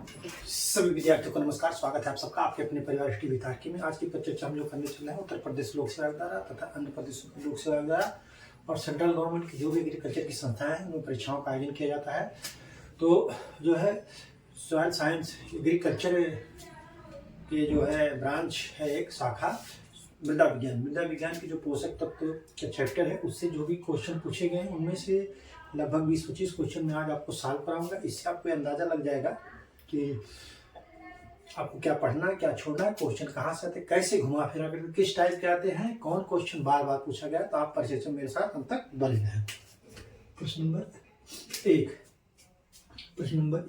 सभी विद्यार्थियों को नमस्कार। स्वागत है आप सबका आपके अपने परिवार टीवी तारकी में। आज की चर्चा हम लोग करने चल रहे हैं उत्तर प्रदेश लोक सेवा आयोग द्वारा तथा आंध्र प्रदेश लोक सेवा आयोग द्वारा और सेंट्रल गवर्नमेंट की जो भी एग्रीकल्चर की संस्थाएं हैं उनमें परीक्षाओं का आयोजन किया जाता है। तो जो है सॉइल साइंस एग्रीकल्चर के जो है ब्रांच है एक शाखा मृदा विज्ञान की जो पोषक तत्व का चैप्टर है उससे जो भी क्वेश्चन पूछे गए हैं उनमें से लगभग 20-25 क्वेश्चन मैं आज आपको सॉल्व कराऊंगा। इससे आपको अंदाजा लग जाएगा कि आपको क्या पढ़ना है, क्या छोड़ना है, क्वेश्चन कहाँ से आते, कैसे घुमा फिरा करके किस टाइप के आते हैं, कौन क्वेश्चन बार बार पूछा गया। तो आप परिचय मेरे साथ अंत तक बने रहें। प्रश्न नंबर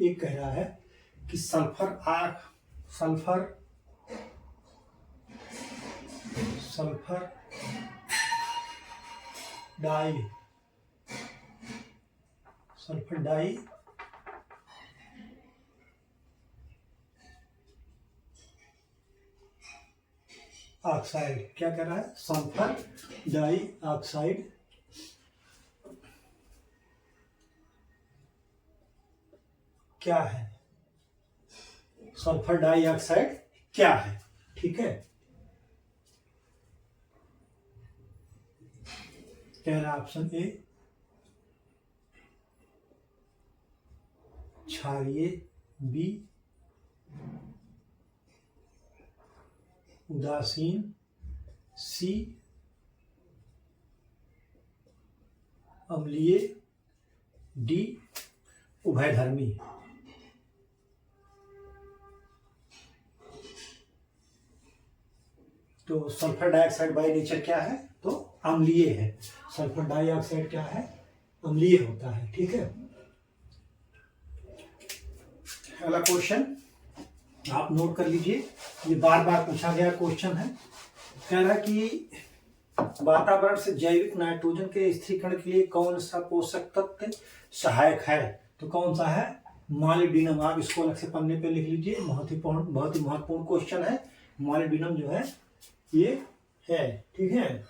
एक कह रहा है कि सल्फर डाई ऑक्साइड, क्या कह रहा है? सल्फर डाई ऑक्साइड क्या है? सल्फर डाई ऑक्साइड क्या है? ठीक है, कह रहा ऑप्शन ए क्षारीय, बी उदासीन, सी अम्लीय, डी उभयधर्मी। तो सल्फर डाइऑक्साइड बाय नेचर क्या है? तो अम्लीय है। सल्फर डाइऑक्साइड क्या है? अम्लीय होता है। ठीक है, अगला क्वेश्चन आप नोट कर लीजिए, ये बार बार पूछा गया क्वेश्चन है। कह रहा है कि वातावरण से जैविक नाइट्रोजन के स्थिरीकरण के लिए कौन सा पोषक तत्व सहायक है? तो कौन सा है? मॉलिब्डेनम। आप इसको अलग से पन्ने पे लिख लीजिए, बहुत ही महत्वपूर्ण क्वेश्चन है। मॉलिब्डेनम जो है ये है। ठीक है,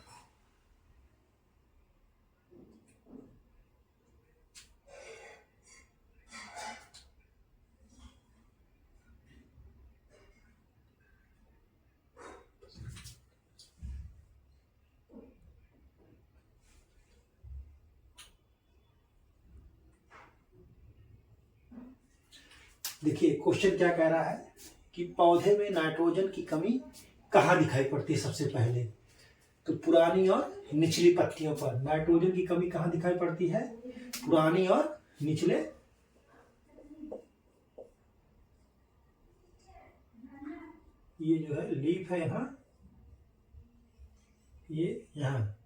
देखिए क्वेश्चन क्या कह रहा है कि पौधे में नाइट्रोजन की कमी कहाँ दिखाई पड़ती है? सबसे पहले तो पुरानी और निचली पत्तियों पर नाइट्रोजन की कमी कहाँ दिखाई पड़ती है? पुरानी और निचले ये जो है लीफ है यहाँ, ये यहाँ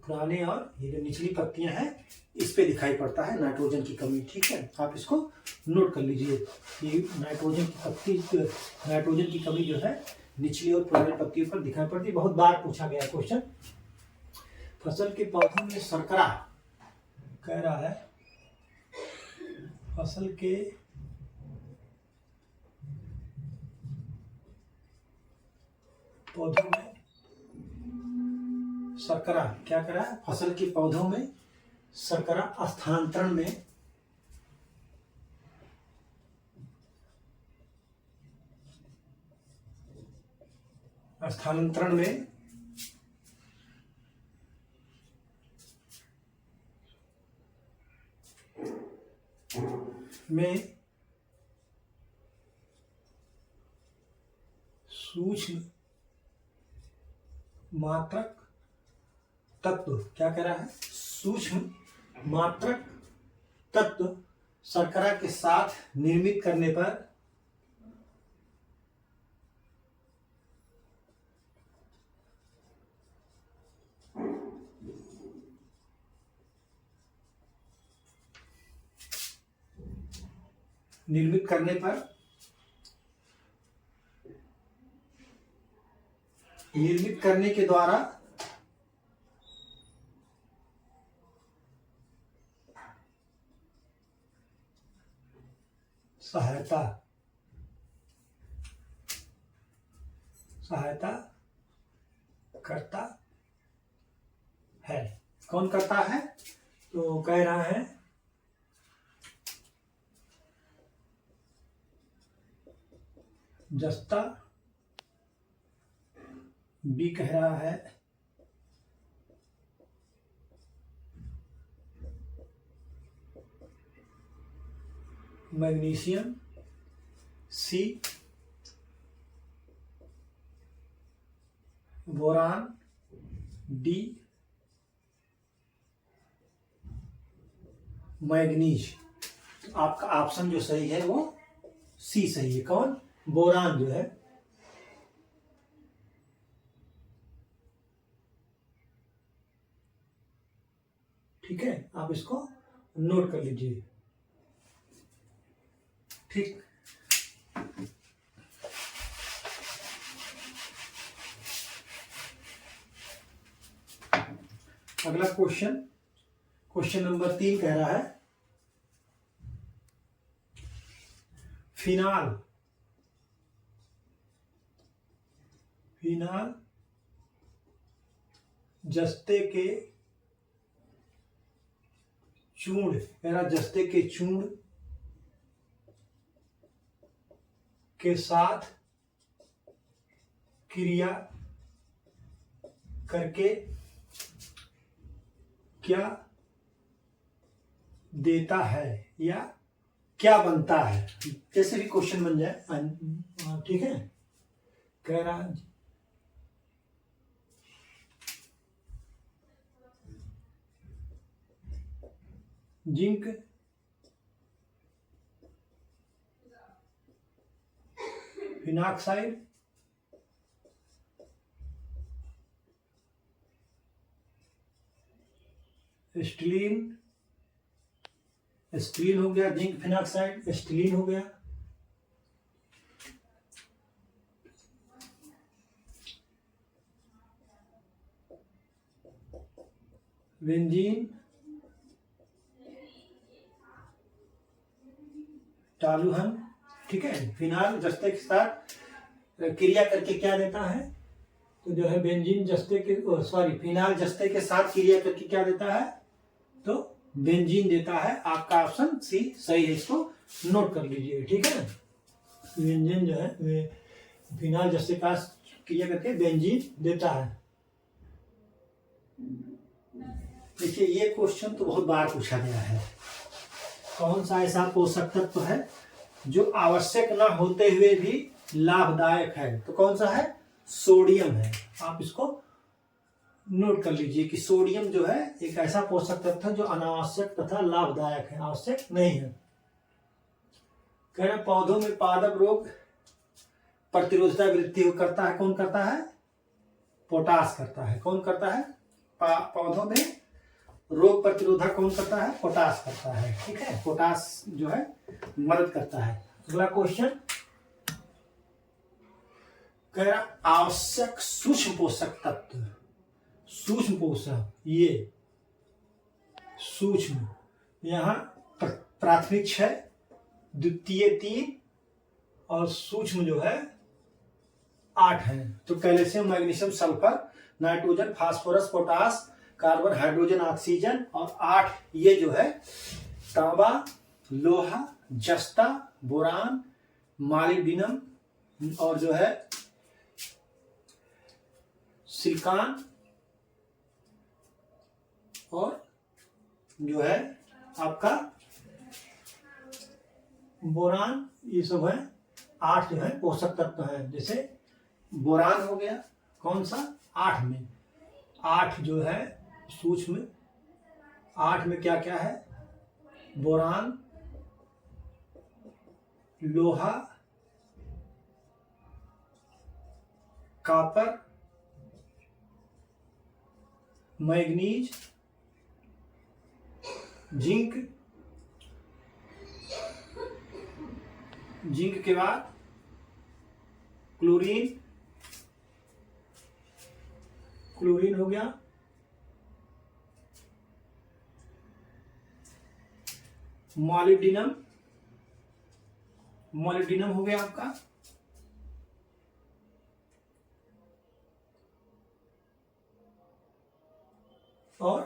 पुराने और ये जो निचली पत्तियां हैं इस पे दिखाई पड़ता है नाइट्रोजन की कमी। ठीक है, आप इसको नोट कर लीजिए कि नाइट्रोजन की कमी जो है निचली और पुरानी पत्तियों पर दिखाई पड़ती है। बहुत बार पूछा गया क्वेश्चन। फसल के पौधों में शर्करा, कह रहा है फसल के पौधों में शर्करा, क्या करा है? फसल के पौधों में शर्करा स्थानांतरण में सूक्ष्म मात्रक तत्व, क्या कह रहा है? सूक्ष्म मात्रक तत्व शर्करा के साथ निर्मित करने पर निर्मित करने के द्वारा सहायता करता है। कौन करता है? तो कह रहा है जस्ता, बी कह रहा है मैग्नीशियम, सी बोरान, डी मैग्नीज। तो आपका ऑप्शन जो सही है वो सी सही है। कौन? बोरान जो है। ठीक है, आप इसको नोट कर लीजिए। ठीक, अगला क्वेश्चन नंबर 3 कह रहा है फिनाल जस्ते के चूर्ण, जस्ते के चूर्ण के साथ क्रिया करके क्या देता है या क्या बनता है। जैसे भी क्वेश्चन बन जाए, ठीक है। कह रहा जिंक फिनॉक्साइड स्टीलीन हो गया, जिंक फिनॉक्साइड स्टीलीन हो गया, बेंजीन, टालुहन। ठीक है, फिनाल जस्ते के साथ क्रिया करके क्या देता है, तो जो है बेंजीन जस्ते के फिनाल जस्ते के साथ क्रिया करके क्या देता है, तो बेंजीन देता है। आपका ऑप्शन सी सही है, इसको नोट कर लीजिए। ठीक है, बेंजीन जो है वे फिनाल जस्ते का क्रिया करके बेंजीन देता है। देखिए, ये क्वेश्चन तो बहुत बार पूछा गया है। कौन सा ऐसा पोषक तत्व है जो आवश्यक ना होते हुए भी लाभदायक है, तो कौन सा है? सोडियम है। आप इसको नोट कर लीजिए कि सोडियम जो है एक ऐसा पोषक तत्व है जो अनावश्यक तथा लाभदायक है, आवश्यक नहीं है। कह रहे पौधों में पादप रोग प्रतिरोधता वृद्धि करता है, कौन करता है? पोटाश करता है। कौन करता है? पौधों में रोग प्रतिरोधक कौन करता है? पोटाश करता है। ठीक है, पोटाश जो है मदद करता है। अगला क्वेश्चन कह रहा आवश्यक सूक्ष्म पोषक तत्व, सूक्ष्म पोषक, ये सूक्ष्म, यहाँ प्राथमिक 6, द्वितीय 3 और सूक्ष्म जो है 8 है। तो calcium, magnesium, sulphur, nitrogen, phosphorus, potash, carbon, hydrogen, oxygen, और 8 ये जो है तांबा, लोहा, जस्ता, बोरान, मालिब्डिनम और जो है सिलिकॉन और जो है आपका बोरान, ये सब है। 8 जो है पोषक तत्व है। जैसे बोरान हो गया, कौन सा? 8 में, 8 जो है सूक्ष्म, 8 में क्या क्या है? बोरान, लोहा, कॉपर, मैग्नीज, जिंक, जिंक के बाद क्लोरीन, क्लोरीन हो गया, मॉलिब्डिनम, मॉलिब्डिनम हो गया आपका, और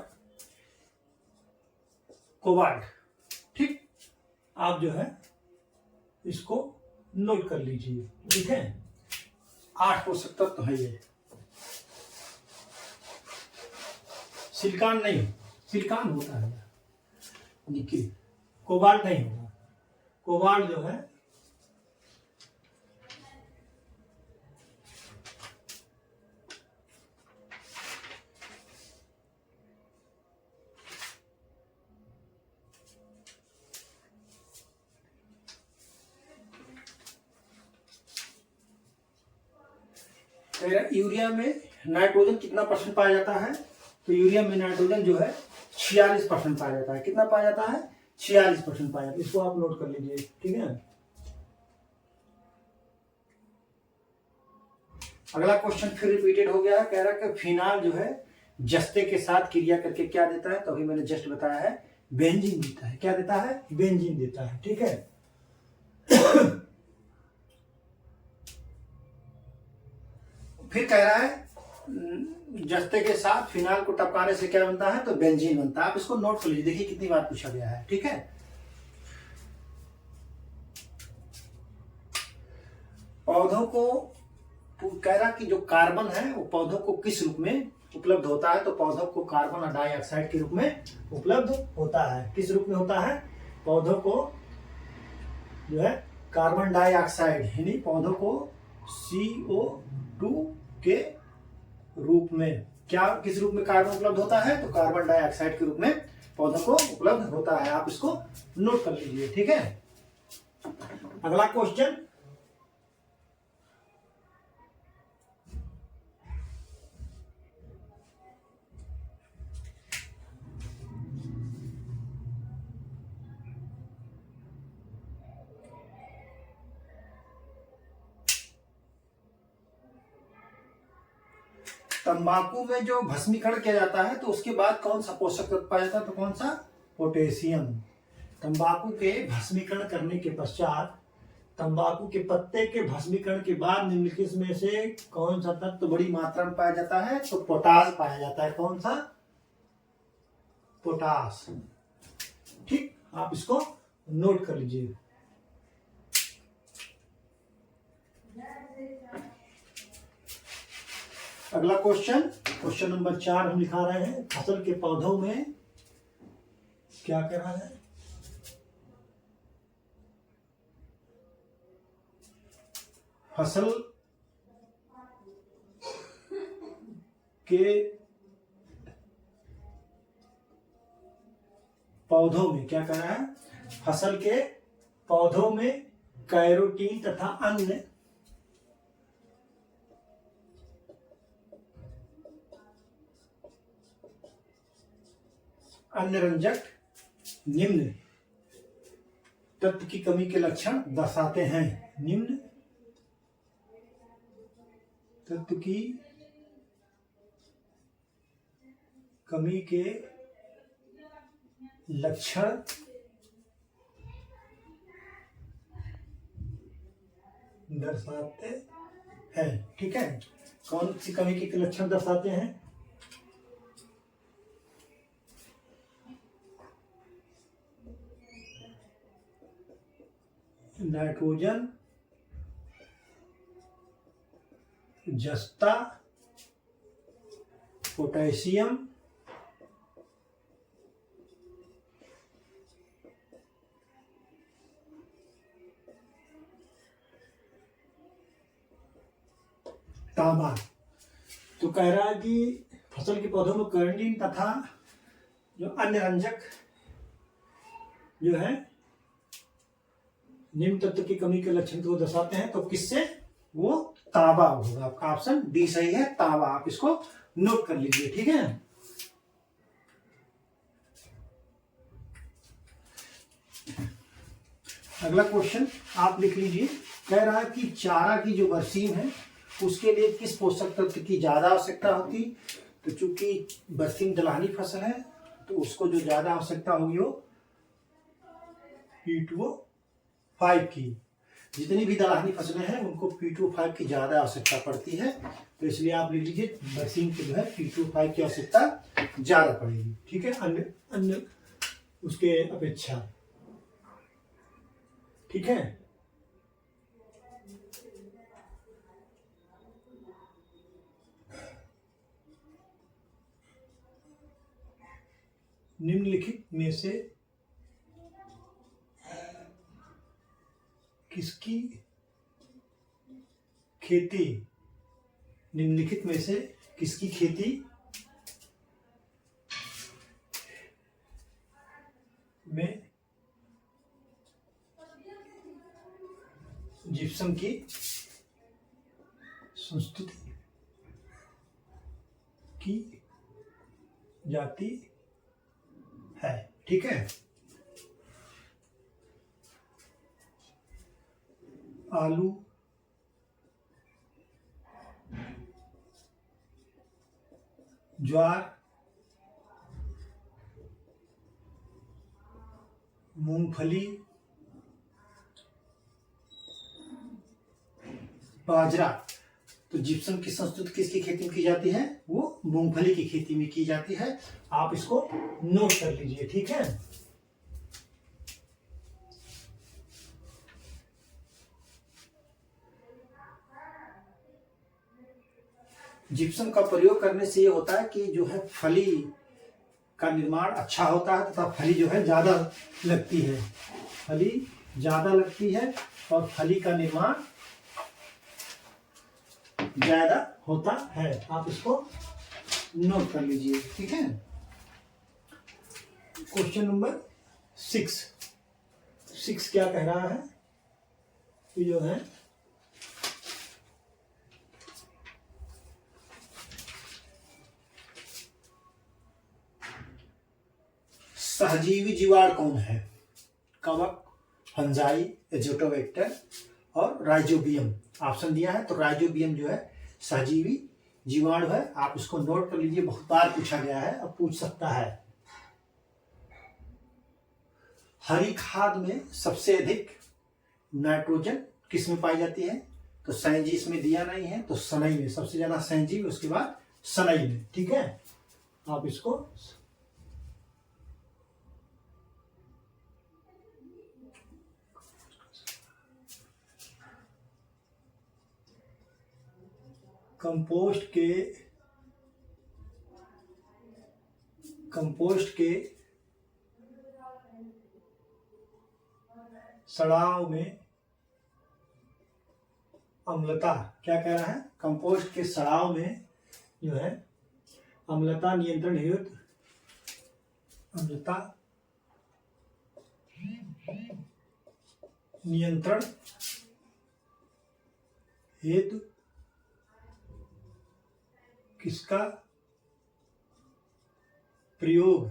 कोबाल्ट। ठीक, आप जो है इसको नोट कर लीजिए। ठीक है, 8 पोषक तत्व है ये। सिलिकॉन नहीं, सिलिकॉन होता है निकिल, कोबाल्ट नहीं होगा। कोबाल्ट जो है यूरिया में नाइट्रोजन कितना परसेंट पाया जाता है? तो यूरिया में नाइट्रोजन जो है 46% पाया जाता है। कितना पाया जाता है? 46% पाया जाता है। इसको आप नोट कर लीजिए। ठीक है, अगला क्वेश्चन फिर रिपीटेड हो गया है। कह रहा है कि फिनाल जो है जस्ते के साथ क्रिया करके क्या देता है? तो अभी मैंने जस्ट बताया है, बेंजीन देता है। क्या देता है? बेंजीन देता है। ठीक है, फिर कह रहा है जस्ते के साथ फिनाल को टपकाने से क्या बनता है? तो बेंजीन बनता है। आप इसको नोट कर लीजिए। देखिए कितनी बार पूछा गया है। ठीक है, पौधों को कह रहा कि जो कार्बन है वो पौधों को किस रूप में उपलब्ध होता है? तो पौधों को कार्बन डाइऑक्साइड के रूप में उपलब्ध होता है। किस रूप में होता है? पौधों को जो है कार्बन डाइऑक्साइड यानी पौधों को CO2 के रूप में, क्या किस रूप में कार्बन उपलब्ध होता है? तो कार्बन डाइऑक्साइड के रूप में पौधों को उपलब्ध होता है। आप इसको नोट कर लीजिए। ठीक है, अगला क्वेश्चन, तंबाकू में जो भस्मीकरण किया जाता है तो उसके बाद कौन सा पोषक तत्व पाया जाता है? तो कौन सा? पोटेशियम। तंबाकू के भस्मीकरण करने के पश्चात, तंबाकू के पत्ते के भस्मीकरण के बाद निम्नलिखित में से कौन सा तत्व बड़ी मात्रा में पाया जाता है? तो पोटास पाया जाता है। कौन सा? पोटास। ठीक, आप इसको नोट कर लीजिए। अगला क्वेश्चन, क्वेश्चन नंबर 4 हम लिखा रहे हैं। फसल के पौधों में क्या कह रहा है? फसल के पौधों में क्या कह रहा है? फसल के पौधों में कैरोटीन तथा अन्य रंजक निम्न तत्व की कमी के लक्षण दर्शाते हैं। निम्न तत्व की कमी के लक्षण दर्शाते हैं। ठीक है, कौन सी कमी के लक्षण दर्शाते हैं? नाइट्रोजन, जस्ता, पोटेशियम, तांबा। तो कह रहा है कि फसल के पौधों में कैरोटीन तथा जो अन्य रंजक जो है निम्न तत्व की कमी के लक्षण को दर्शाते हैं। तो किससे? वो तांबा होगा। आपका ऑप्शन डी सही है, तांबा। आप इसको नोट कर लीजिए। ठीक है, अगला क्वेश्चन आप लिख लीजिए। कह रहा है कि चारा की जो बरसीम है उसके लिए किस पोषक तत्व की ज्यादा आवश्यकता होती? तो चूंकि बरसीम दलहनी फसल है तो उसको जो ज्यादा आवश्यकता होगी वो P2O5 की। जितनी भी दलहनी फसलें हैं उनको P2O5 की ज्यादा आवश्यकता पड़ती है। तो इसलिए आप लिख लीजिए बरसीम की जो है P2O5 की आवश्यकता ज्यादा पड़ेगी। ठीक है, अन्य उसके अपेक्षा। ठीक है, निम्नलिखित में से किसकी खेती, निम्नलिखित में से किसकी खेती में जिप्सम की संस्तुति की जाती है। ठीक है, आलू, ज्वार, मूंगफली, बाजरा। तो जिप्सम की संस्तुति किसकी खेती में की जाती है? वो मूंगफली की खेती में की जाती है। आप इसको नोट कर लीजिए। ठीक है, जिप्सम का प्रयोग करने से ये होता है कि जो है फली का निर्माण अच्छा होता है तथा फली जो है ज्यादा लगती है, फली ज्यादा लगती है और फली का निर्माण ज्यादा होता है। आप इसको नोट कर लीजिए। ठीक है, क्वेश्चन नंबर 6 क्या कह रहा है? तो जो है सहजीवी जीवाणु कौन है? कवक, फंजाई, एजोटोबैक्टर और राइजोबियम। ऑप्शन दिया है, तो राइजोबियम जो है सहजीवी जीवाणु है। आप इसको नोट कर लीजिए, बहुत बार पूछा गया है, अब पूछ सकता है। हरी खाद में सबसे अधिक नाइट्रोजन किस में पाई जाती है? तो सैंजी इसमें दिया नहीं है, तो सनई में सबसे ज्यादा सैंजी, उसके बाद सनई में। ठीक है, आप इसको कंपोस्ट के सड़ाव में अम्लता, क्या कह रहा है? कंपोस्ट के सड़ाव में जो है अम्लता नियंत्रण हेतु, अम्लता नियंत्रण हेतु किसका प्रयोग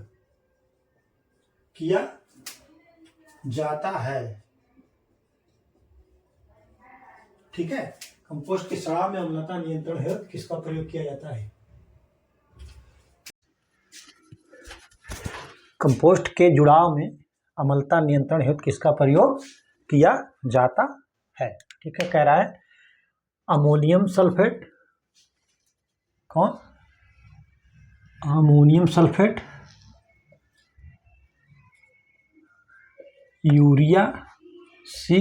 किया जाता है? ठीक है, कंपोस्ट के सड़ाव में अम्लता नियंत्रण हेतु किसका प्रयोग किया जाता है? कंपोस्ट के जुड़ाव में अम्लता नियंत्रण हेतु किसका प्रयोग किया जाता है? ठीक है, कह रहा है अमोनियम सल्फेट, कौन? अमोनियम सल्फेट, यूरिया सी,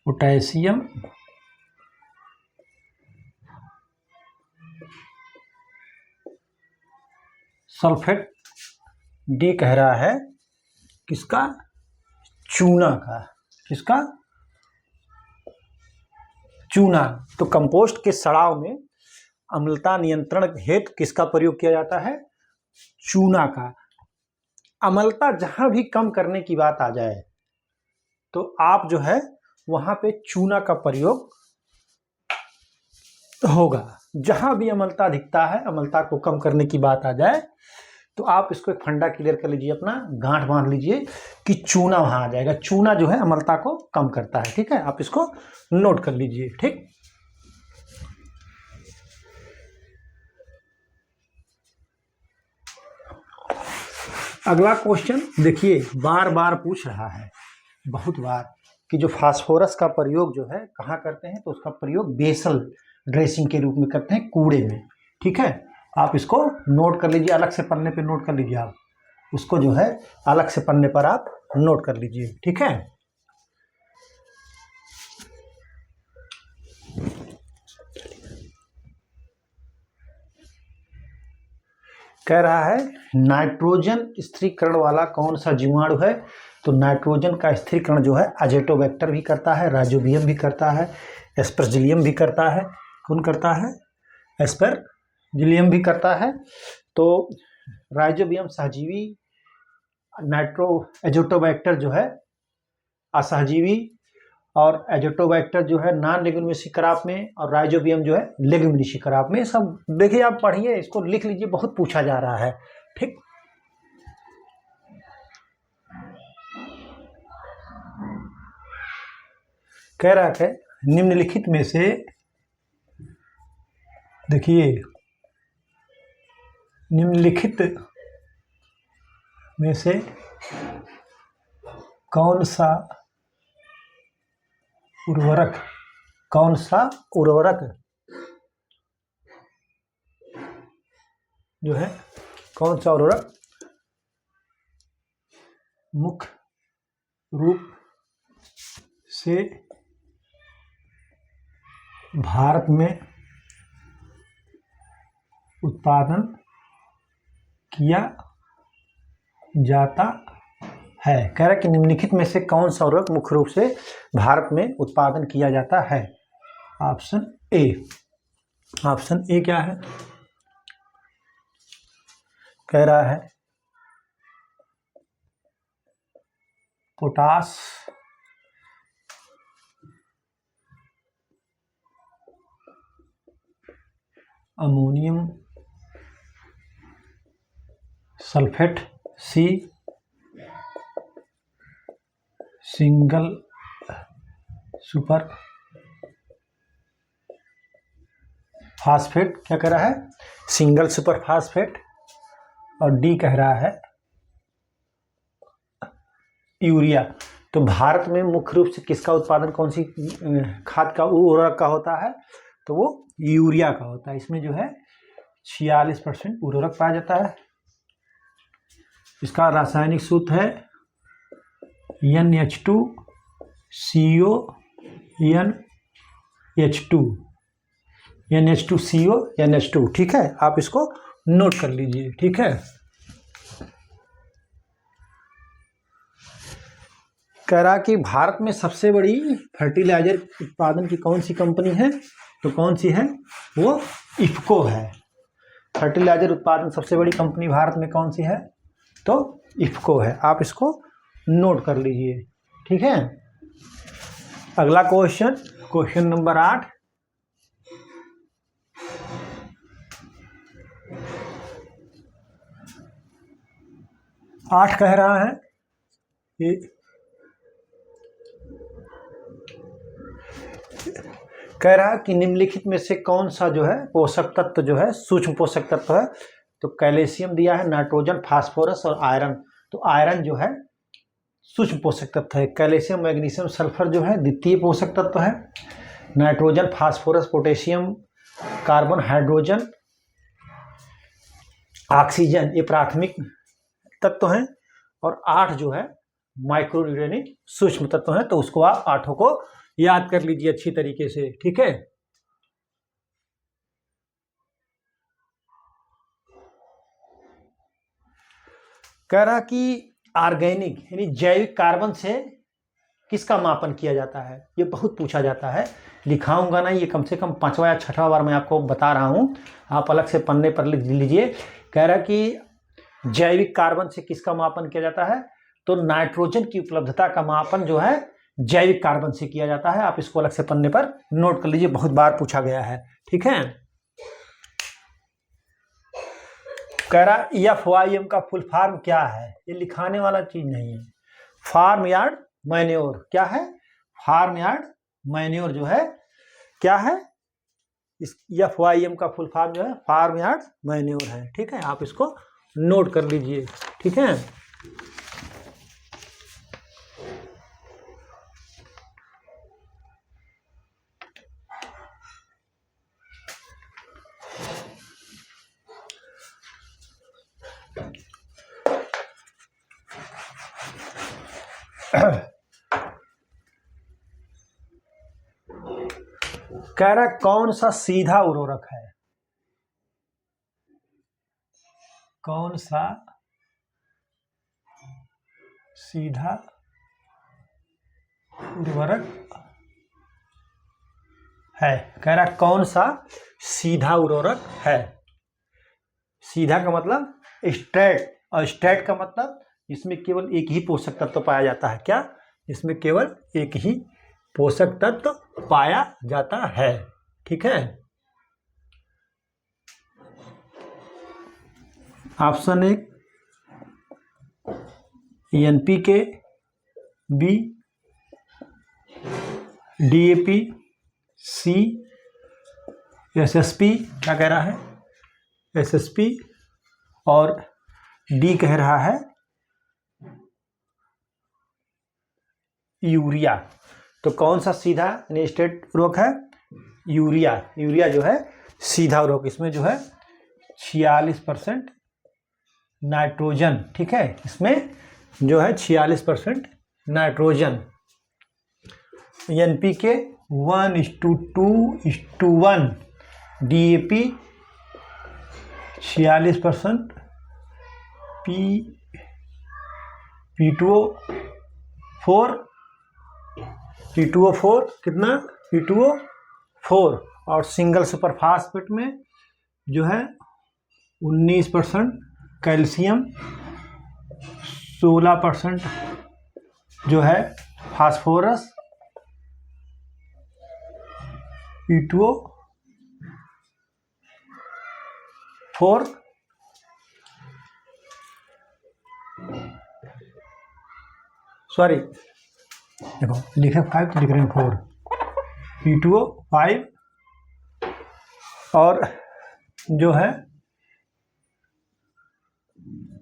पोटेशियम सल्फेट। डी कह रहा है किसका? चूना का। किसका? चूना। तो कंपोस्ट के सड़ाव में अम्लता नियंत्रण हेतु किसका प्रयोग किया जाता है? चूना का। अम्लता जहां भी कम करने की बात आ जाए तो आप जो है वहां पे चूना का प्रयोग होगा। जहां भी अम्लता दिखता है, अम्लता को कम करने की बात आ जाए तो आप इसको एक फंडा क्लियर कर लीजिए, अपना गांठ बांध लीजिए कि चूना वहां आ जाएगा। चूना जो है अम्लता को कम करता है। ठीक है, आप इसको नोट कर लीजिए। ठीक, अगला क्वेश्चन देखिए, बार बार पूछ रहा है, बहुत बार, कि जो फास्फोरस का प्रयोग जो है कहाँ करते हैं? तो उसका प्रयोग बेसल ड्रेसिंग के रूप में करते हैं, कूड़े में। ठीक है, आप इसको नोट कर लीजिए, अलग से पन्ने पे नोट कर लीजिए। आप उसको जो है अलग से पन्ने पर आप नोट कर लीजिए। ठीक है, कह रहा है नाइट्रोजन स्थिरीकरण वाला कौन सा जीवाणु है। तो नाइट्रोजन का स्थिरीकरण जो है अजेटोबैक्टर भी करता है, राइजोबियम भी करता है, एस्परजिलियम भी करता है। कौन करता है? एस्परजिलियम भी करता है। तो राइजोबियम सहजीवी, एजोटोबैक्टर जो है असहजीवी, और एजोटोबैक्टर जो है नॉन लेग्यूमिनेसी क्रॉप में, और राइजोबियम जो है लेग्यूमिनेसी क्रॉप में। सब देखिए, आप पढ़िए, इसको लिख लीजिए, बहुत पूछा जा रहा है। ठीक, कह रहा है निम्नलिखित में से, देखिए निम्नलिखित में से कौन सा उर्वरक जो है, कौन सा उर्वरक मुख्य रूप से भारत में उत्पादन किया जाता है। कह रहा है कि निम्नलिखित में से कौन सा उर्वरक मुख्य रूप से भारत में उत्पादन किया जाता है। ऑप्शन ए क्या है? कह रहा है potash, ammonium sulphate, C single super phosphate. क्या कह रहा है? Single super phosphate. और डी कह रहा है यूरिया। तो भारत में मुख्य रूप से किसका उत्पादन, कौन सी खाद का, उर्वरक का होता है? तो वो यूरिया का होता है। इसमें जो है 46% उर्वरक पाया जाता है। इसका रासायनिक सूत्र है NH2CO NH2CO NH2। ठीक है, आप इसको नोट कर लीजिए। ठीक है, कह रहा कि भारत में सबसे बड़ी फर्टिलाइजर उत्पादन की कौन सी कंपनी है? तो कौन सी है? वो इफ्को है। फर्टिलाइजर उत्पादन सबसे बड़ी कंपनी भारत में कौन सी है? तो इफ्को है। आप इसको नोट कर लीजिए। ठीक है, अगला क्वेश्चन नंबर 8। कह रहा है कि निम्नलिखित में से कौन सा जो है पोषक तत्व जो है सूक्ष्म पोषक तत्व है। तो कैल्शियम दिया है, नाइट्रोजन, फास्फोरस और आयरन। तो आयरन जो है सूक्ष्म पोषक तत्व है। कैल्शियम, मैग्नीशियम, सल्फर जो है द्वितीय पोषक तत्व है। Nitrogen, phosphorus, potassium, carbon, hydrogen, oxygen ये प्राथमिक तत्व हैं। और 8 जो है माइक्रोन्यूट्रिएंट सूक्ष्म तत्व हैं। तो उसको आप 8 को याद कर लीजिए अच्छी तरीके से। ठीक है, कह रहा कि ऑर्गेनिक यानी जैविक कार्बन से किसका मापन किया जाता है। ये बहुत पूछा जाता है, लिखाऊंगा ना, ये कम से कम 5वां या 6वां बार मैं आपको बता रहा हूं, आप अलग से पन्ने पर लिख लीजिए। कह रहा कि जैविक कार्बन से किसका मापन किया जाता है। तो नाइट्रोजन की उपलब्धता का मापन जो है जैविक कार्बन से किया जाता है। आप इसको अलग से पन्ने पर नोट कर लीजिए, बहुत बार पूछा गया है। ठीक है, कह रहा FYM का फुल फॉर्म क्या है। ये लिखाने वाला चीज नहीं है। Farm yard manure. क्या है? फार्म यार्ड मैन्योर जो है क्या है, इस FYM का फुल फॉर्म जो है फार्म यार्ड मैन्योर है। ठीक है, आप इसको नोट कर लीजिए। ठीक है, कह रहा कौन सा सीधा उर्वरक है। कौन सा सीधा उर्वरक है। कह रहा कौन सा सीधा उर्वरक है। सीधा का मतलब स्ट्रेट, और स्ट्रेट का मतलब इसमें केवल एक ही पोषक तत्व पाया जाता है। क्या? इसमें केवल एक ही पोषक तत्व पाया जाता है। ठीक है। ऑप्शन 1 NPK, बी DAP, सी SSP, क्या कह रहा है SSP, और डी कह रहा है यूरिया। तो कौन सा सीधा स्ट्रेट उर्वरक है? यूरिया। यूरिया जो है सीधा उर्वरक, इसमें जो है 46% नाइट्रोजन। ठीक है, इसमें जो है 46% नाइट्रोजन। NPK 1:2:1, DAP 46%, P2O4 कितना? P2O4, और सिंगल सुपर फास्फेट में जो है 19% कैल्शियम, 16% जो है फास्फोरस, P2O4, सॉरी देखो लिखे 5 लिख रहे हैं 4, P2O5, और जो है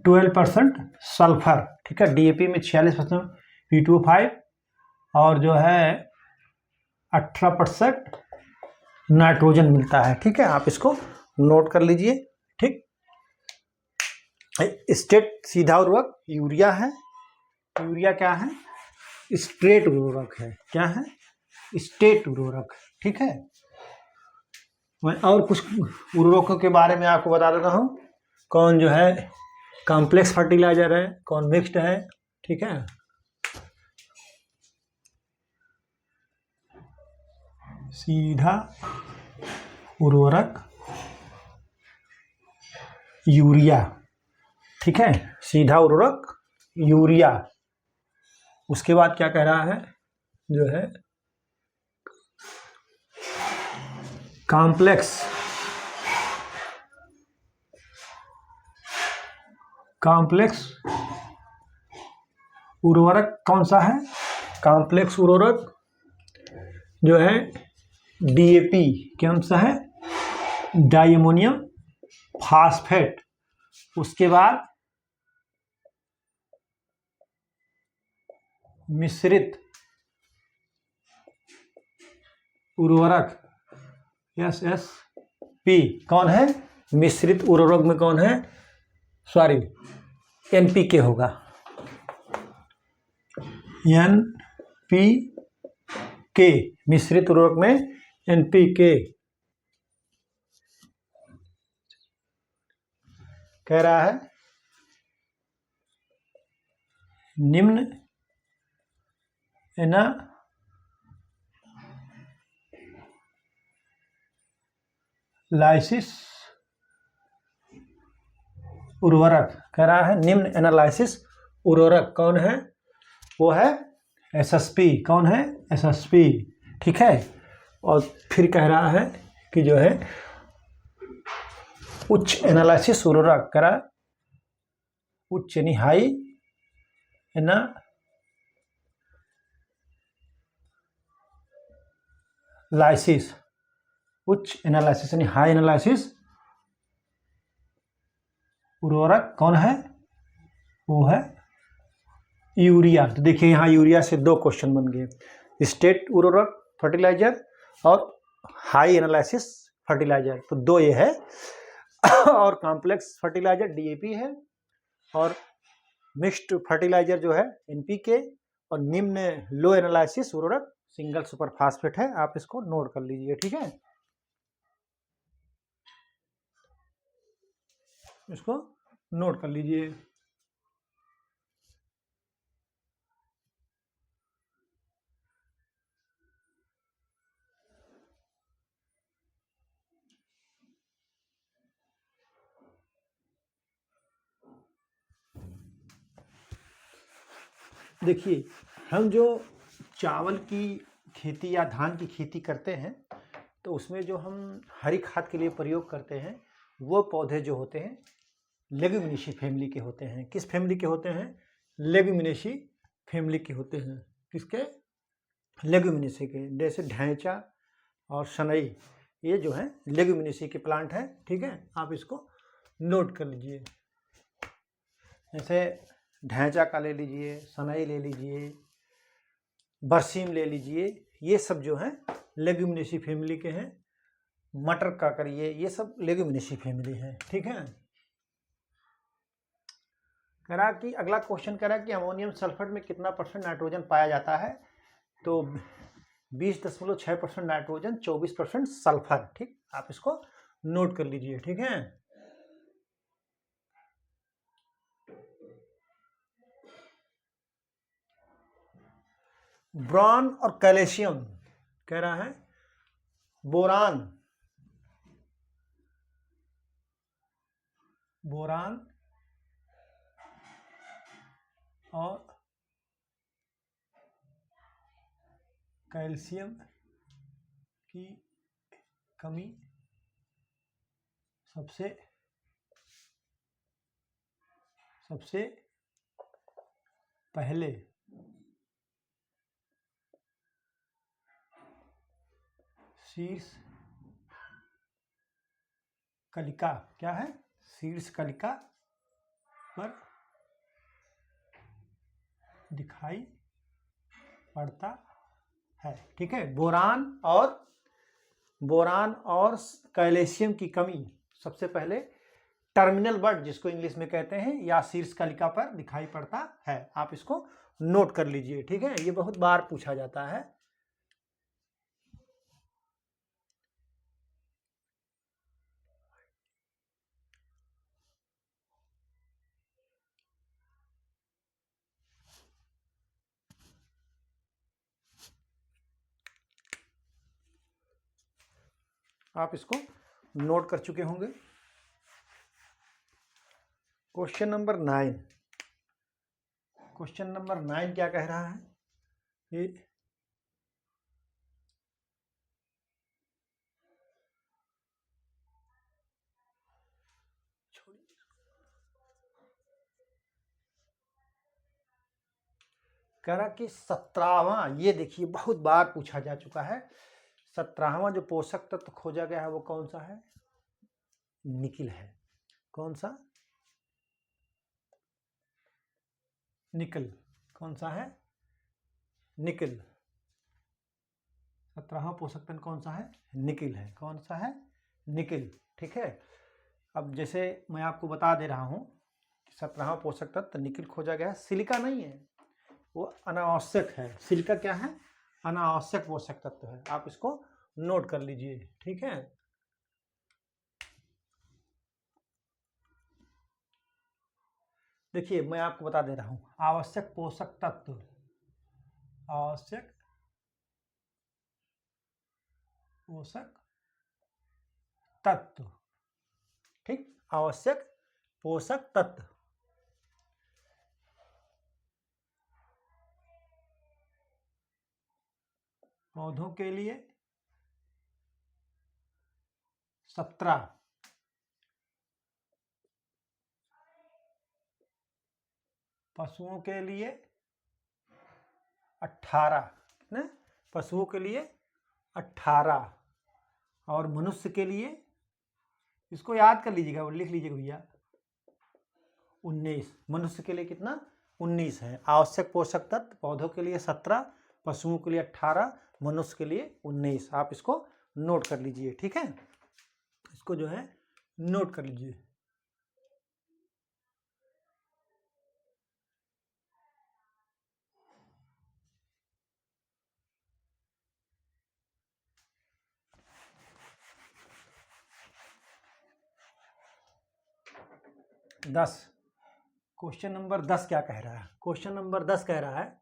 12% सल्फर। ठीक है, DAP में 46%, P2O5, और जो है 18% नाइट्रोजन मिलता है। ठीक है, आप इसको नोट कर लीजिए। ठीक, स्ट्रेट सीधा उर्वरक यूरिया है। यूरिया क्या है? स्ट्रेट उर्वरक है। क्या है? स्ट्रेट उर्वरक। ठीक है, मैं और कुछ उर्वरकों के बारे में आपको बता देता हूँ। कौन जो है कॉम्प्लेक्स फर्टिलाइजर है, कौन मिक्स्ड है। ठीक है, सीधा उर्वरक यूरिया। ठीक है, सीधा उर्वरक यूरिया। उसके बाद क्या कह रहा है? जो है कॉम्प्लेक्स उर्वरक कौन सा है? कॉम्प्लेक्स उर्वरक जो है DAP, कौन सा है? Diammonium phosphate. उसके बाद मिश्रित उर्वरक SSP। कौन है? मिश्रित उर्वरक में कौन है? सॉरी, NPK होगा। NPK मिश्रित उर्वरक में NPK कह रहा है निम्न एनालाइसिस उर्वरक। कह रहा है निम्न एनालाइसिस उर्वरक कौन है? वो है SSP। कौन है? SSP। ठीक है, और फिर कह रहा है कि जो है उच्च एनालिसिस उर्वरक। कह रहा है उच्च यानी हाई एनालाइसिस, उच्च एनालिसिस यानी हाई एनालिसिस उर्वरक कौन है? वो है यूरिया। तो देखिए यहाँ यूरिया से 2 क्वेश्चन बन गए, स्ट्रेट उर्वरक फर्टिलाइजर और हाई एनालिसिस फर्टिलाइजर। तो 2 ये है। और कॉम्प्लेक्स फर्टिलाइजर DAP है, और मिक्स्ड फर्टिलाइजर जो है NPK, और निम्न लो एनालिसिस उर्वरक सिंगल सुपर फास्फेट है। आप इसको नोट कर लीजिए। ठीक है, इसको नोट कर लीजिए। देखिए, हम जो चावल की खेती या धान की खेती करते हैं तो उसमें जो हम हरी खाद के लिए प्रयोग करते हैं वो पौधे जो होते हैं लेग्यूमिनेसी फैमिली के होते हैं। किस फैमिली के होते हैं? लेग्यूमिनेसी फैमिली के होते हैं। किसके? लेग्यूमिनेसी के। जैसे ढैंचा और सनई, ये जो है लेग्यूमिनेसी के प्लांट हैं। ठीक है, आप इसको नोट कर लीजिए। जैसे ढैंचा का ले लीजिए, सनई ले लीजिए, बरसीम ले लीजिए, ये सब जो हैं लेग्यूमिनेसी फैमिली के हैं। मटर का करिए, ये सब लेग्यूमिनेसी फैमिली है। ठीक है, कह रहा कि अगला क्वेश्चन कह रहा कि अमोनियम सल्फेट में कितना % नाइट्रोजन पाया जाता है? तो 20.6% नाइट्रोजन, 24% सल्फर। ठीक, आप इसको नोट कर लीजिए। ठीक है, ब्रॉन और कैल्शियम कह रहा है, बोरान और कैल्शियम की कमी सबसे पहले शीर्ष कलिका, क्या है? शीर्ष कलिका पर दिखाई पड़ता है। ठीक है, बोरान और कैल्शियम की कमी सबसे पहले टर्मिनल बड, जिसको इंग्लिश में कहते हैं, या शीर्ष कलिका पर दिखाई पड़ता है। आप इसको नोट कर लीजिए। ठीक है, ये बहुत बार पूछा जाता है। आप इसको नोट कर चुके होंगे। क्वेश्चन नंबर 9 क्या कह रहा है? ये कह रहा कि 17वां, ये देखिए बहुत बार पूछा जा चुका है, 17वां जो पोषक तत्व खोजा गया है वो कौन सा है? निकिल है। कौन सा? निकल। कौन सा है? निकिल। 17वां पोषक तत्व कौन सा है? निकिल है। कौन सा है? निकिल। ठीक है, अब जैसे मैं आपको बता दे रहा हूं कि 17वां पोषक तत्व निकिल खोजा गया है। सिलिका नहीं है, वो अनावश्यक है। सिलिका क्या है? अनावश्यक पोषक तत्व है। आप इसको नोट कर लीजिए। ठीक है, देखिए मैं आपको बता दे रहा हूं, आवश्यक पोषक तत्व, आवश्यक पोषक तत्व। ठीक, आवश्यक पोषक तत्व पौधों के लिए 17, पशुओं के लिए 18, कितने? पशुओं के लिए 18 और मनुष्य के लिए, इसको याद कर लीजिएगा, वो लिख लीजिएगा भैया, 19। मनुष्य के लिए कितना? 19 है। आवश्यक पोषक तत्व पौधों के लिए 17, पशुओं के लिए 18, मनुष्य के लिए 19। आप इसको नोट कर लीजिए। ठीक है, इसको जो है नोट कर लीजिए। 10। क्वेश्चन नंबर 10 क्या कह रहा है? क्वेश्चन नंबर 10 कह रहा है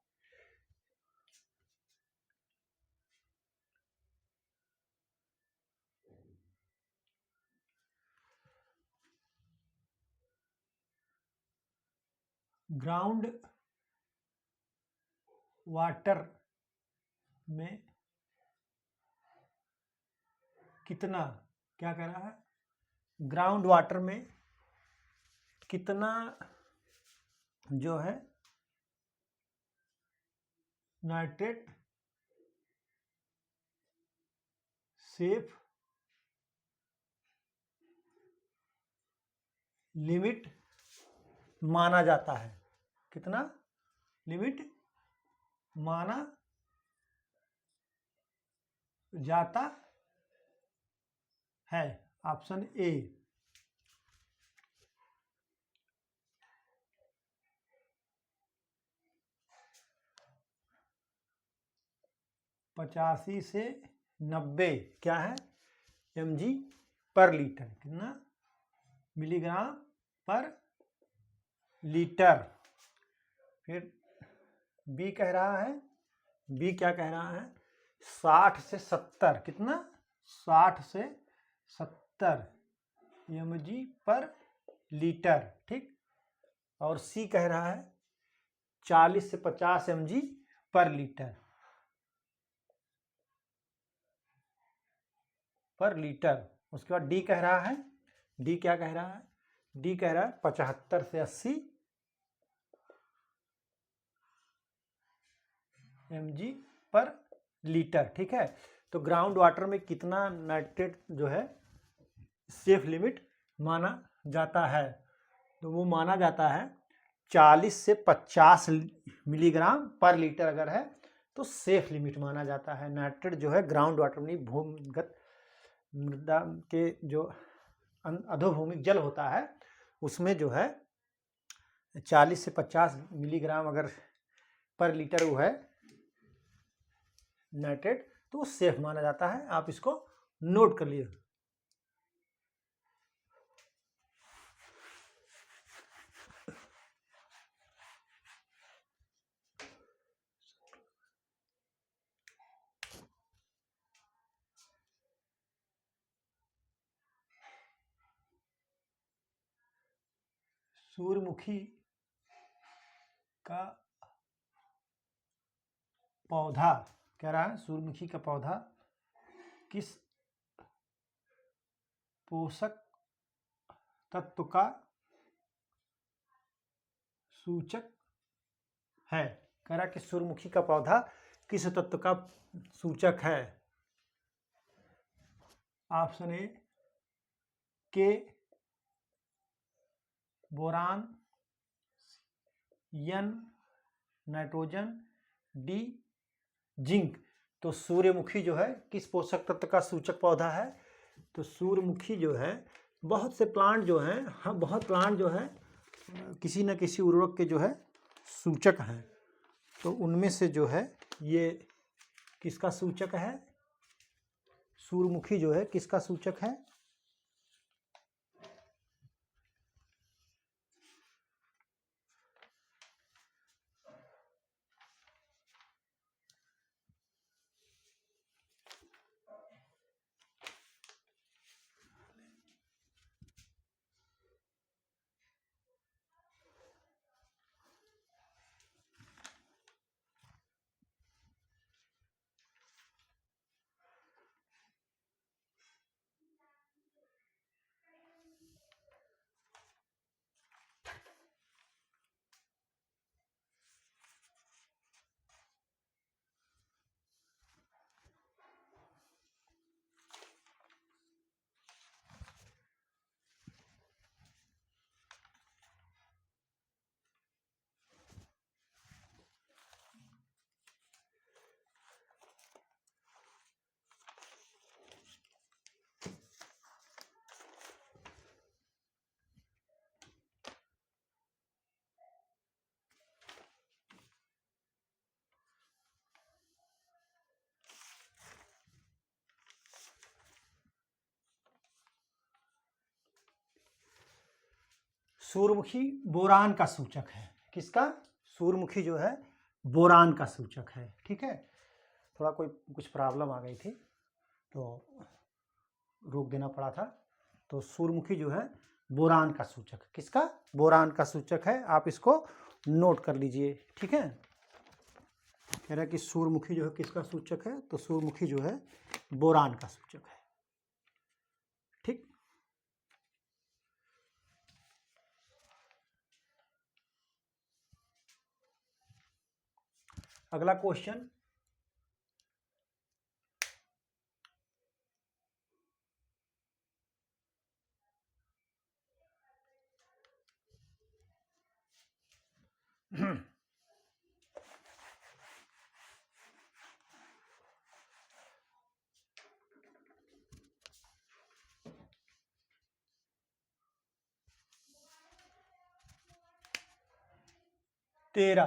ग्राउंड वाटर में कितना, क्या कह रहा है, ग्राउंड वाटर में कितना जो है नाइट्रेट सेफ लिमिट माना जाता है, कितना लिमिट माना जाता है? ऑप्शन ए 85 से 90 क्या है mg पर लीटर, कितना मिलीग्राम पर लीटर। फिर बी कह रहा है, बी क्या कह रहा है, 60 से 70, कितना 60 से 70 mg पर लीटर, ठीक। और सी कह रहा है 40 से 50 mg पर लीटर, पर लीटर। उसके बाद डी कह रहा है, डी क्या कह रहा है, डी कह रहा है 75 से 80 mg पर लीटर, ठीक है। तो ग्राउंड वाटर में कितना नाइट्रेट जो है सेफ लिमिट माना जाता है, तो वो माना जाता है 40 से 50 मिलीग्राम पर लीटर अगर है तो सेफ लिमिट माना जाता है। नाइट्रेट जो है ग्राउंड वाटर में, भूमिगत मृदा के जो अधोभूमिक जल होता है उसमें जो है 40 से 50 मिलीग्राम अगर पर लीटर वो है नाइट्रेट तो सेफ माना जाता है। आप इसको नोट कर लिए। सूर्यमुखी का पौधा कह रहा है, सूर्यमुखी का पौधा किस पोषक तत्व का सूचक है? कह रहा है कि सूर्यमुखी का पौधा किस तत्व का सूचक है? ऑप्शन ए के boron, N nitrogen, D zinc. तो सूर्यमुखी जो है किस पोषक तत्व का सूचक पौधा है? तो सूर्यमुखी जो है, बहुत से प्लांट जो हैं, हाँ बहुत प्लांट जो है किसी न किसी उर्वरक के जो है सूचक हैं, तो उनमें से जो है ये किसका सूचक है? सूर्यमुखी जो है किसका सूचक है? सूर्यमुखी बोरान का सूचक है। किसका? सूर्यमुखी जो है बोरान का सूचक है। ठीक है, थोड़ा कुछ प्रॉब्लम आ गई थी तो रोक देना पड़ा था। तो सूर्यमुखी जो है बोरान का सूचक, किसका? बोरान का सूचक है। आप इसको नोट कर लीजिए। ठीक है, कह रहा है कि सूर्यमुखी जो है किसका सूचक है, तो सूर्यमुखी जो है बोरान का सूचक है। ठीक, अगला क्वेश्चन, तेरा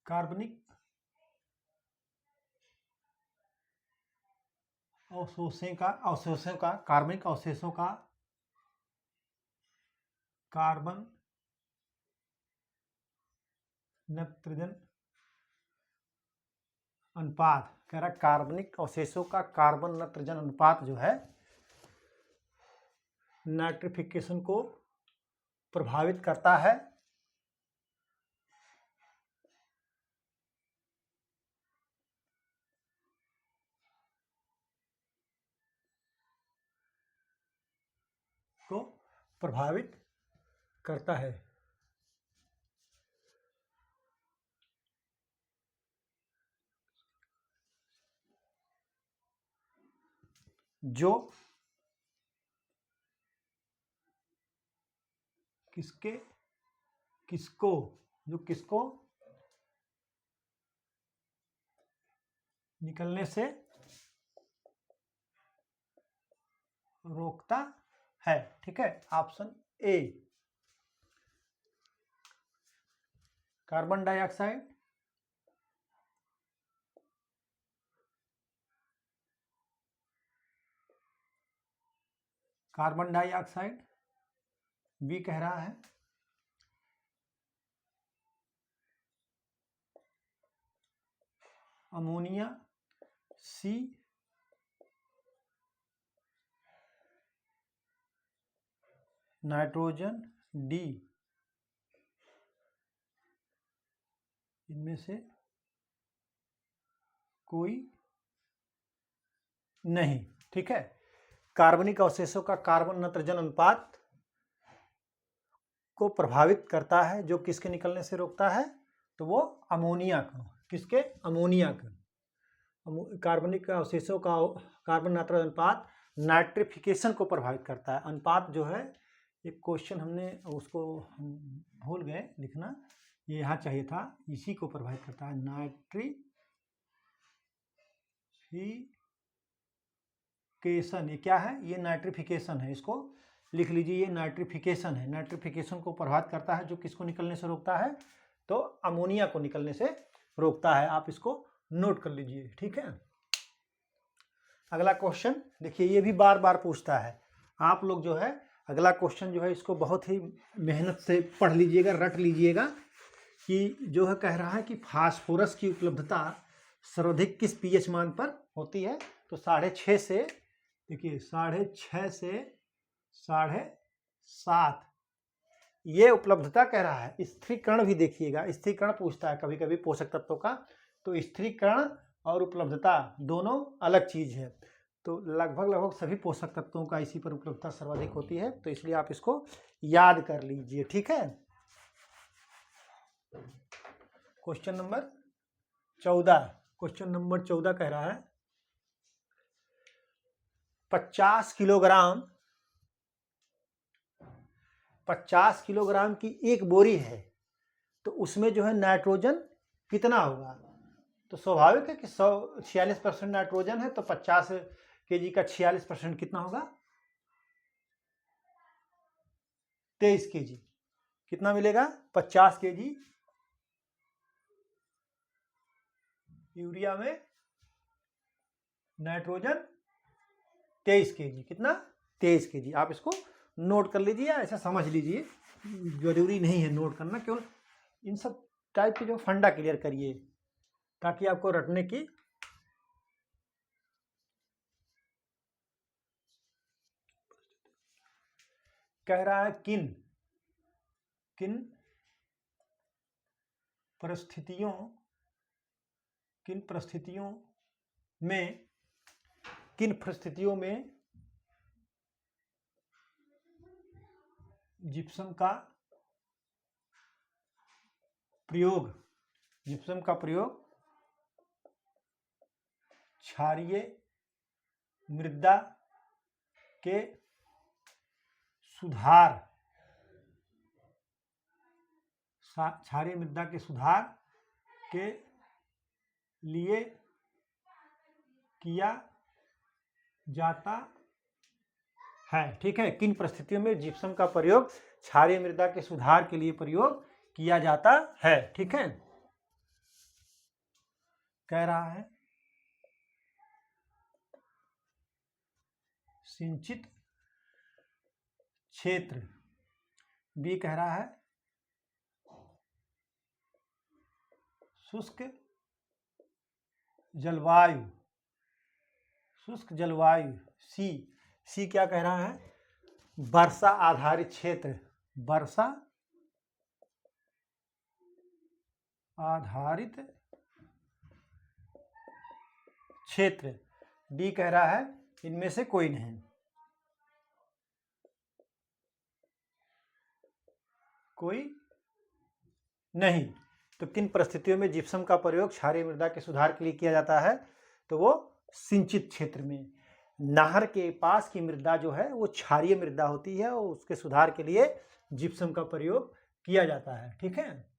कार्बनिक अवशेषों का कार्बनिक अवशेषों का कार्बन नाइट्रोजन अनुपात, कह रहा कार्बनिक अवशेषों का कार्बन नाइट्रोजन अनुपात जो है नाइट्रिफिकेशन को प्रभावित करता है। को प्रभावित करता है। जो किसको निकलने से रोकता है। ठीक है, option A carbon dioxide, carbon dioxide, B कह रहा है अमोनिया, सी नाइट्रोजन, डी इनमें से कोई नहीं। ठीक है, कार्बनिक अवशेषों का कार्बन नाइट्रोजन अनुपात को प्रभावित करता है, जो किसके निकलने से रोकता है, तो वो अमोनिया का। किसके? अमोनिया का। कार्बनिक अवशेषों का कार्बन नाइट्रोजन अनुपात नाइट्रिफिकेशन को प्रभावित करता है। अनुपात जो है, एक क्वेश्चन हमने उसको हम भूल गए लिखना, ये यहाँ चाहिए था, इसी को प्रभावित करता है। नाइट्रिफिकेशन, ये क्या है? ये नाइट्रिफिकेशन है, इसको लिख लीजिए, ये नाइट्रिफिकेशन है। नाइट्रिफिकेशन को प्रभावित करता है, जो किसको निकलने से रोकता है, तो अमोनिया को निकलने से रोकता है। आप इसको नोट कर लीजिए। ठीक है, अगला क्वेश्चन देखिए, ये भी बार बार पूछता है। आप लोग जो है अगला क्वेश्चन जो है इसको बहुत ही मेहनत से पढ़ लीजिएगा, रट लीजिएगा, कि जो है कह रहा है कि फास्फोरस की उपलब्धता सर्वाधिक किस पीएच मान पर होती है, तो 6.5 से, देखिए 6.5 से 7.5 ये उपलब्धता कह रहा है। स्थिरीकरण भी देखिएगा, स्थिरीकरण पूछता है कभी कभी पोषक तत्वों का, तो स्थिरीकरण और उपलब्धता दोनों अलग चीज है। तो लगभग सभी पोषक तत्वों का इसी पर उपलब्धता सर्वाधिक होती है, तो इसलिए आप इसको याद कर लीजिए। ठीक है, क्वेश्चन नंबर 14 कह रहा है 50 किलोग्राम की एक बोरी है, तो उसमें जो है नाइट्रोजन कितना होगा? तो स्वाभाविक है कि 46% नाइट्रोजन है, तो 50 केजी का 46% कितना होगा? 23 केजी। कितना मिलेगा? 50 केजी यूरिया में नाइट्रोजन 23 kg। कितना? 23 kg। आप इसको नोट कर लीजिए या ऐसा समझ लीजिए, जरूरी नहीं है नोट करना, केवल इन सब टाइप के जो फंडा क्लियर करिए ताकि आपको रटने की कह रहा है किन परिस्थितियों में जिप्सम का प्रयोग क्षारीय मृदा के सुधार के लिए किया जाता है। ठीक है, किन परिस्थितियों में जिप्सम का प्रयोग क्षारीय मृदा के सुधार के लिए प्रयोग किया जाता है। ठीक है, कह रहा है सिंचित क्षेत्र। बी कह रहा है शुष्क जलवायु। सी क्या कह रहा है? वर्षा आधारित क्षेत्र। डी कह रहा है इनमें से कोई नहीं। तो किन परिस्थितियों में जिप्सम का प्रयोग क्षारीय मृदा के सुधार के लिए किया जाता है? तो वो सिंचित क्षेत्र में, नहर के पास की मृदा जो है वो क्षारीय मृदा होती है और उसके सुधार के लिए जिप्सम का प्रयोग किया जाता है। ठीक है,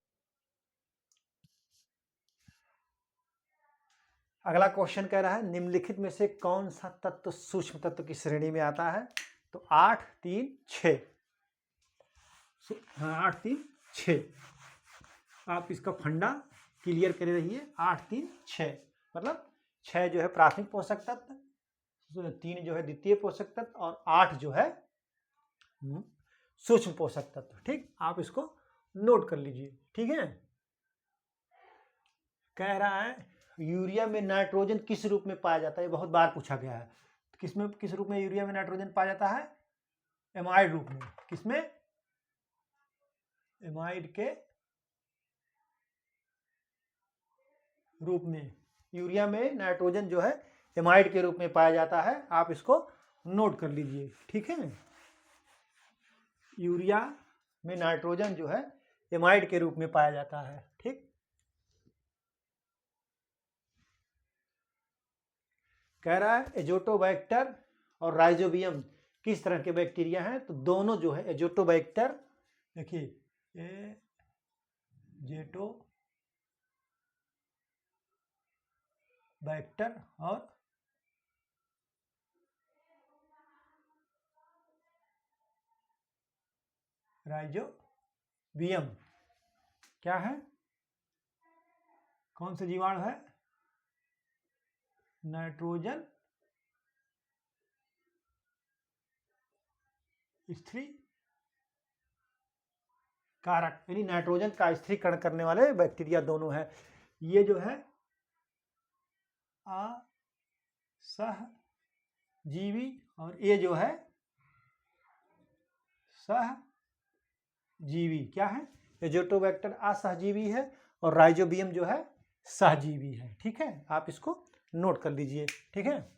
अगला क्वेश्चन कह रहा है निम्नलिखित में से कौन सा तत्व सूक्ष्म तत्व की श्रेणी में आता है? तो 8, 3, 6। हाँ, 8, 3, 6। आप इसका फंडा क्लियर करे रहिए। 8, 3, 6 मतलब 6 जो है प्राथमिक पोषक तत्व, 3 जो है द्वितीय पोषक तत्व और 8 जो है सूक्ष्म पोषक तत्व। ठीक, आप इसको नोट कर लीजिए। ठीक है, कह रहा है यूरिया में नाइट्रोजन किस रूप में पाया जाता है? बहुत बार पूछा गया है। किस रूप में यूरिया में नाइट्रोजन पाया जाता है? एमाइड रूप में। किसमें? एमाइड के रूप में। यूरिया में नाइट्रोजन जो है एमाइड के रूप में पाया जाता है। आप इसको नोट कर लीजिए। ठीक है, यूरिया में नाइट्रोजन जो है एमाइड के रूप में पाया जाता है। ठीक, कह रहा है एजोटोबैक्टर और राइजोबियम किस तरह के बैक्टीरिया हैं? तो दोनों जो है एजोटोबैक्टर, देखिए एजोटोबैक्टर और राइजोबियम क्या है? कौन से जीवाणु है? नाइट्रोजन स्थिरीकारक, यानी नाइट्रोजन का स्थिरीकरण करने वाले बैक्टीरिया दोनों है। ये जो है असहजीवी और ये जो है सहजीवी। क्या है? एजोटोबैक्टर असहजीवी है और राइजोबियम जो है सहजीवी है। ठीक है, आप इसको नोट कर लीजिए। ठीक है,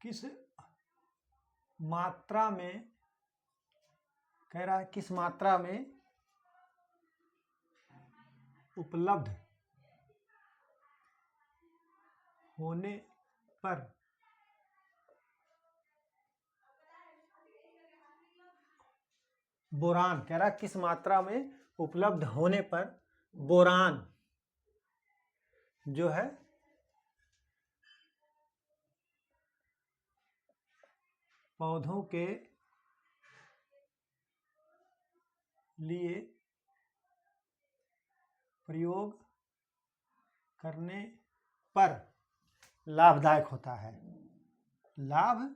किस मात्रा में, कह रहा है किस मात्रा में उपलब्ध होने पर बोरान, कह रहा किस मात्रा में उपलब्ध होने पर बोरान जो है पौधों के लिए प्रयोग करने पर लाभदायक होता है। लाभदायक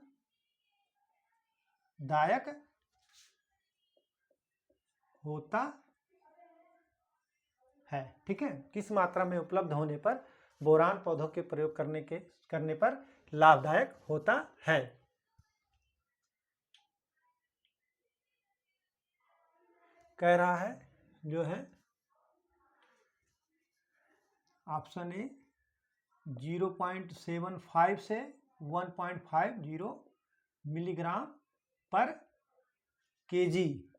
होता है, ठीक है। किस मात्रा में उपलब्ध होने पर बोरान पौधों के प्रयोग करने पर लाभदायक होता है। कह रहा है जो है ऑप्शन ए 0.75 से 1.50 मिलीग्राम पर केजी,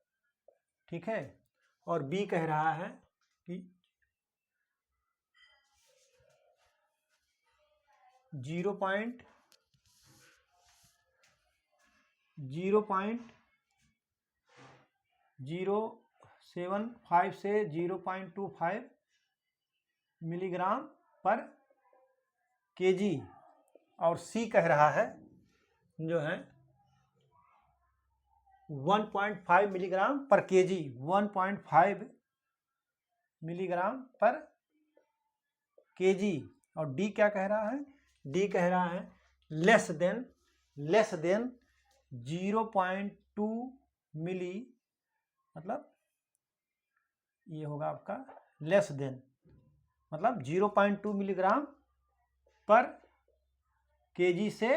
ठीक है। और बी कह रहा है कि 0.075 से 0.25 मिलीग्राम पर केजी। और सी कह रहा है जो है 1.5 मिलीग्राम पर केजी, 1.5 मिलीग्राम पर केजी। और डी क्या कह रहा है? डी कह रहा है लेस देन 0.2 मिली, मतलब ये होगा आपका लेस देन, मतलब 0.2 मिलीग्राम पर केजी से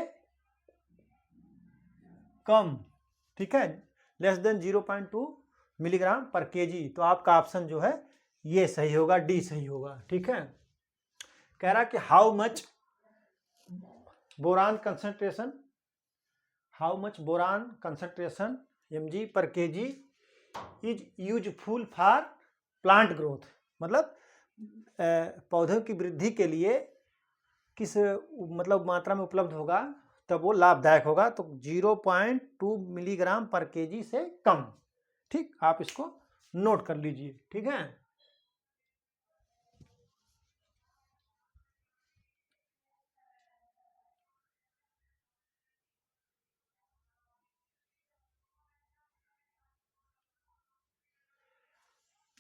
कम, ठीक है। लेस देन 0.2 मिलीग्राम पर केजी। तो आपका ऑप्शन जो है ये सही होगा, डी सही होगा, ठीक है। कह रहा कि how much boron concentration mg पर KG is useful for plant growth, मतलब पौधों की वृद्धि के लिए किस मतलब मात्रा में उपलब्ध होगा तब वो लाभदायक होगा। तो 0.2 मिलीग्राम पर केजी से कम, ठीक। आप इसको नोट कर लीजिए, ठीक है।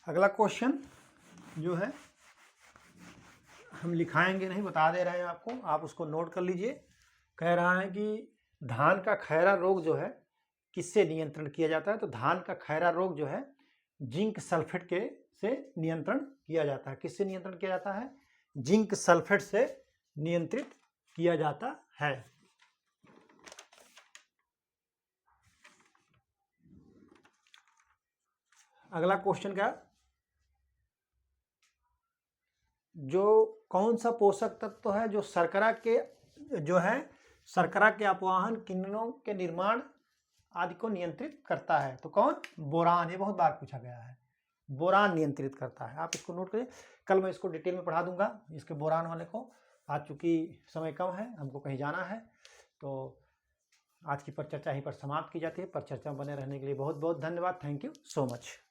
अगला क्वेश्चन जो है हम लिखाएंगे नहीं, बता दे रहे हैं आपको, आप उसको नोट कर लीजिए। कह रहा है कि धान का खैरा रोग जो है किससे नियंत्रण किया जाता है? तो धान का खैरा रोग जो है जिंक सल्फेट से नियंत्रण किया जाता है। किससे नियंत्रण किया जाता है? जिंक सल्फेट से नियंत्रित किया जाता है। अगला क्वेश्चन क्या, जो कौन सा पोषक तत्व है जो शर्करा के अपवाहन किरणों के निर्माण आदि को नियंत्रित करता है? तो कौन? बोरान। ये बहुत बार पूछा गया है, बोरान नियंत्रित करता है। आप इसको नोट करिए, कल मैं इसको डिटेल में पढ़ा दूंगा इसके बोरान वाले को। आज चूंकि समय कम है, हमको कहीं जाना है, तो आज की परिचर्चा यहीं पर समाप्त की जाती है। परिचर्चा में बने रहने के लिए बहुत बहुत धन्यवाद। Thank you so much.